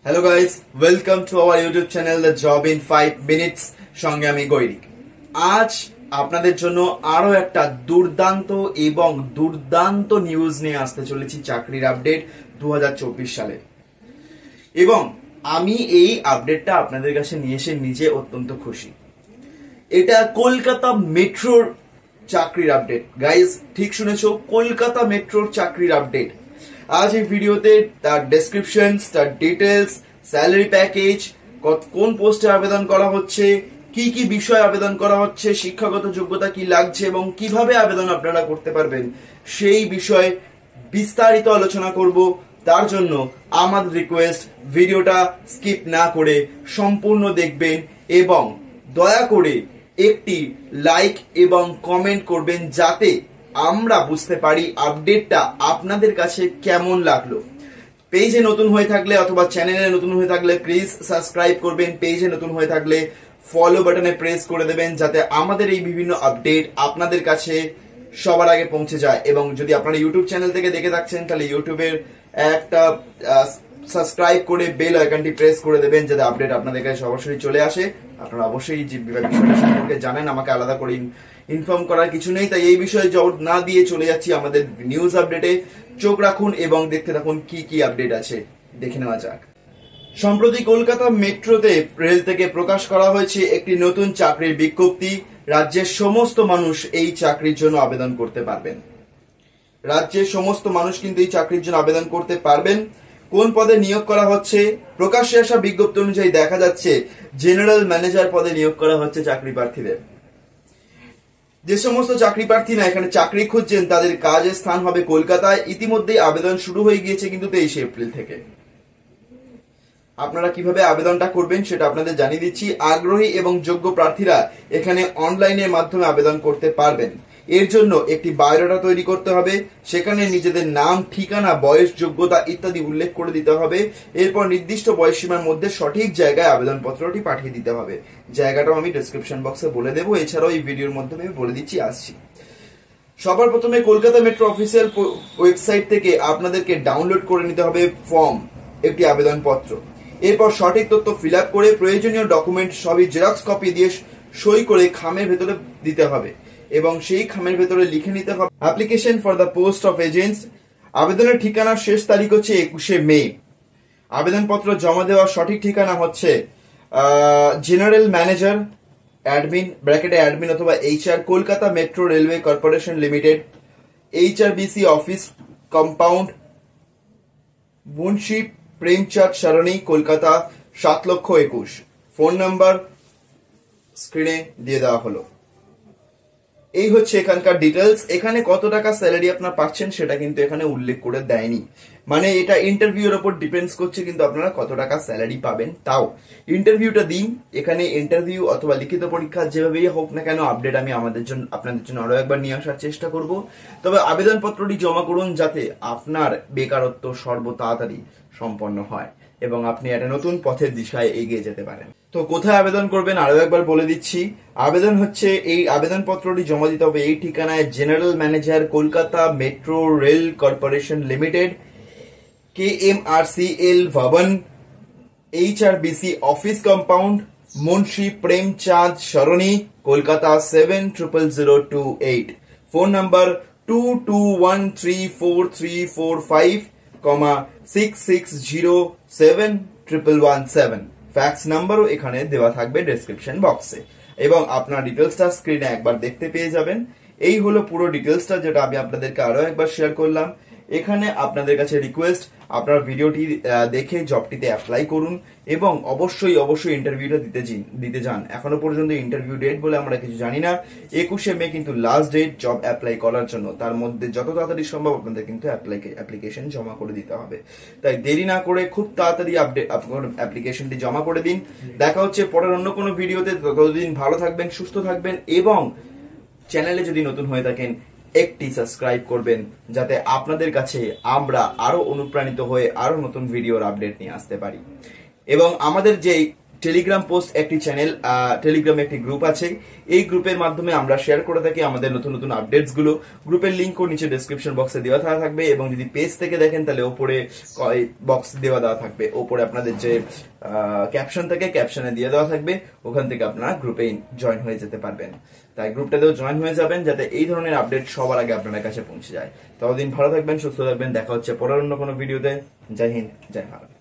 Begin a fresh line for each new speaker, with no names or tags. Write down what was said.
Hello guys, welcome to our YouTube channel the job in 5 minutes. সঙ্গে আমি গৈরিক। আজ আপনাদের জন্য আরো একটা দুর্দান্ত নিউজ নিয়ে আসতে চলেছি, চাকরির আপডেট 2024 সালে। এবং আমি এই আপডেটটা আপনাদের কাছে নিয়ে এসে নিজে অত্যন্ত খুশি। এটা কলকাতা মেট্রোর চাকরির আপডেট। গাইস, ঠিক শুনেছো, কলকাতা মেট্রোর চাকরির আপডেট। আজ এই ভিডিওতে তার ডেসক্রিপশন, তার ডিটেলস, স্যালারি প্যাকেজ, কোন পোস্টে আবেদন করা হচ্ছে, কি কি বিষয়ে আবেদন করা হচ্ছে, শিক্ষাগত যোগ্যতা কি লাগছে এবং কিভাবে আবেদন আপনারা করতে পারবেন, সেই বিষয়ে বিস্তারিত আলোচনা করব। তার জন্য আমাদের রিকোয়েস্ট, ভিডিওটা স্কিপ না করে সম্পূর্ণ দেখবেন এবং দয়া করে একটি লাইক এবং কমেন্ট করবেন, যাতে আমরা বুঝতে পারি আপডেটটা আপনাদের কাছে কেমন লাগলো। পেজে নতুন হয়ে থাকলে অথবা চ্যানেলে নতুন হয়ে থাকলে প্লিজ সাবস্ক্রাইব করবেন। পেজে নতুন হয়ে থাকলে ফলো বাটনে প্রেস করে দেবেন, যাতে আমাদের এই বিভিন্ন আপডেট আপনাদের কাছে সবার আগে পৌঁছে যায়। এবং যদি আপনারা ইউটিউব চ্যানেল থেকে দেখে থাকছেন, তাহলে ইউটিউবের একটা সাবস্ক্রাইব করে বেল আইকনটি প্রেস করে দেবেন, যাতে আপডেট আপনাদের কাছে সরাসরি চলে আসে। আপনারা অবশ্যই যে বিষয়টা সম্পর্কে জানেন, আমাকে আলাদা করে ইনফর্ম করার কিছু নেই। তাই এই বিষয়ে জোর না দিয়ে চলে যাচ্ছি আমাদের নিউজ আপডেটে। চোখ রাখুন এবং দেখতে থাকুন কি কি আপডেট আছে। দেখে নেওয়া যাক। সম্প্রতি কলকাতা মেট্রোতে রেল থেকে প্রকাশ করা হয়েছে একটি নতুন চাকরির বিজ্ঞপ্তি। রাজ্যের সমস্ত মানুষ এই চাকরির জন্য আবেদন করতে পারবেন। রাজ্যের সমস্ত মানুষ কিন্তু এই চাকরির জন্য আবেদন করতে পারবেন। কোন পদে নিয়োগ করা হচ্ছে? প্রকাশ্যে আসা বিজ্ঞপ্তি অনুযায়ী দেখা যাচ্ছে জেনারেল ম্যানেজার পদে নিয়োগ করা হচ্ছে চাকরি প্রার্থীদের। যে সমস্ত চাকরি প্রার্থী না এখানে চাকরি খুঁজছেন, তাদের কাজের স্থান হবে কলকাতায়। ইতিমধ্যেই আবেদন শুরু হয়ে গিয়েছে কিন্তু 23 এপ্রিল থেকে। আপনারা কিভাবে আবেদনটা করবেন সেটা আপনাদের জানিয়ে দিচ্ছি। আগ্রহী এবং যোগ্য প্রার্থীরা এখানে অনলাইনের মাধ্যমে আবেদন করতে পারবেন। এর জন্য একটি বায়োডাটা তৈরি করতে হবে। সেখানে নিজেদের নাম, ঠিকানা, বয়স, যোগ্যতা ইত্যাদি উল্লেখ করে দিতে হবে। এরপর নির্দিষ্ট বয়সসীমার মধ্যে সঠিক জায়গায় আবেদনপত্রটি পাঠিয়ে দিতে হবে। জায়গাটাও আমি ডেসক্রিপশন বক্সে বলে দেবো। এছাড়াও এই ভিডিওর মাধ্যমে বলে দিচ্ছি, আসছি। সবার প্রথমে কলকাতা মেট্রো অফিসিয়াল ওয়েবসাইট থেকে আপনাদেরকে ডাউনলোড করে নিতে হবে ফর্ম, একটি আবেদনপত্র। এরপর সঠিক তথ্য ফিল আপ করে প্রয়োজনীয় ডকুমেন্ট সবই জেরক্স কপি দিয়ে সই করে খামের ভেতরে দিতে হবে এবং সেই খামের ভেতরে লিখে নিতে হবে application for the post of agents. আবেদনের ঠিকানার শেষ তারিখ হচ্ছে 21শে মে। আবেদনপত্র জমা দেওয়ার সঠিক ঠিকানা হচ্ছে জেনারেল ম্যানেজার অ্যাডমিন ব্র্যাকেটে অ্যাডমিন অথবা HR, Kolkata metro railway corporation limited, HRBC office compound, Munshi Premchand Sarani, Kolkata 7,21,000। Phone number স্ক্রিনে দিয়ে দেওয়া হলো। এই হচ্ছে এখানকার ডিটেলস। এখানে কত টাকা স্যালারি আপনারা পাচ্ছেন সেটা কিন্তু এখানে উল্লেখ করে দেয়নি। মানে এটা ইন্টারভিউর উপর ডিপেন্ডস করছে, কিন্তু আপনারা কত টাকা স্যালারি পাবেন তাও ইন্টারভিউটা দিন। এখানে ইন্টারভিউ অথবা লিখিত পরীক্ষা যেভাবেই হোক না কেন, আপডেট আমি আপনাদের জন্য আরো একবার নিয়ে আসার চেষ্টা করব। তবে আবেদনপত্রটি জমা করুন, যাতে আপনার বেকারত্ব তাড়াতাড়ি সম্পন্ন হয় এবং আপনি একটা নতুন পথের দিশায় এগিয়ে যেতে পারেন। তো কোথায় আবেদন করবেন আরো একবার বলে দিচ্ছি। আবেদন হচ্ছে, এই আবেদনপত্রটি জমা দিতে হবে এই ঠিকানায়: general manager, Kolkata metro rail corporation limited, KMRCL Bhavan, HRBC office compound, Munshi Premchand Sarani, Kolkata 7000228। Phone number 22134345, 66071117। Fax নাম্বারও এখানে দেওয়া থাকবে ডেসক্রিপশন বক্সে এবং আপনার ডিটেলসটা স্ক্রিনে একবার দেখতে পেয়ে যাবেন। এই হলো পুরো ডিটেলসটা, যেটা আমি আপনাদেরকে আরো একবার শেয়ার করলাম। এখানে আপনাদের কাছে রিকোয়েস্ট, আপনার ভিডিওটি দেখে জবটিতে অ্যাপ্লাই করুন এবং অবশ্যই ইন্টারভিউটা দিতে যান। এখনো পর্যন্ত ইন্টারভিউ ডেট বলে আমরা কিছু জানি না। 21শে মে কিন্তু লাস্ট ডেট জব অ্যাপ্লাই করার জন্য। তার মধ্যে যত তাড়াতাড়ি সম্ভব আপনাদের কিন্তু অ্যাপ্লিকেশন জমা করে দিতে হবে। তাই দেরি না করে খুব তাড়াতাড়ি অ্যাপ্লিকেশনটি জমা করে দিন। দেখা হচ্ছে পরের অন্য কোনো ভিডিওতে। ততদিন ভালো থাকবেন, সুস্থ থাকবেন এবং চ্যানেলে যদি নতুন হয়ে থাকেন একটি সাবস্ক্রাইব করবেন, যাতে আপনাদের কাছে আমরা আরো অনুপ্রাণিত হয়ে আরো নতুন ভিডিওর আপডেট নিয়ে আসতে পারি। এবং আমাদের যে টেলিগ্রাম পোস্ট একটি চ্যানেল, টেলিগ্রামে একটি গ্রুপ আছে। এই গ্রুপের মাধ্যমে আমরা শেয়ার করে থাকি আমাদের নতুন নতুন আপডেটস গুলো। গ্রুপের লিঙ্কও নিচে ডেসক্রিপশন বক্সে দেওয়া থাকবে, এবং যদি পেজ থেকে দেখেন তাহলে ওপরে বক্স দেওয়া থাকবে, ওপরে আপনাদের যে ক্যাপশন থাকে ক্যাপশনে দিয়ে দেওয়া থাকবে, ওখান থেকে আপনারা গ্রুপে জয়েন হয়ে যেতে পারবেন। তাই গ্রুপটাতেও জয়েন হয়ে যাবেন যাতে এই ধরনের আপডেট সবার আগে আপনার কাছে পৌঁছে যায়। ততদিন ভালো থাকবেন, সুস্থ থাকবেন, দেখা হচ্ছে পরের অন্য কোনো ভিডিওতে। জয় হিন্দ, জয় ভারত।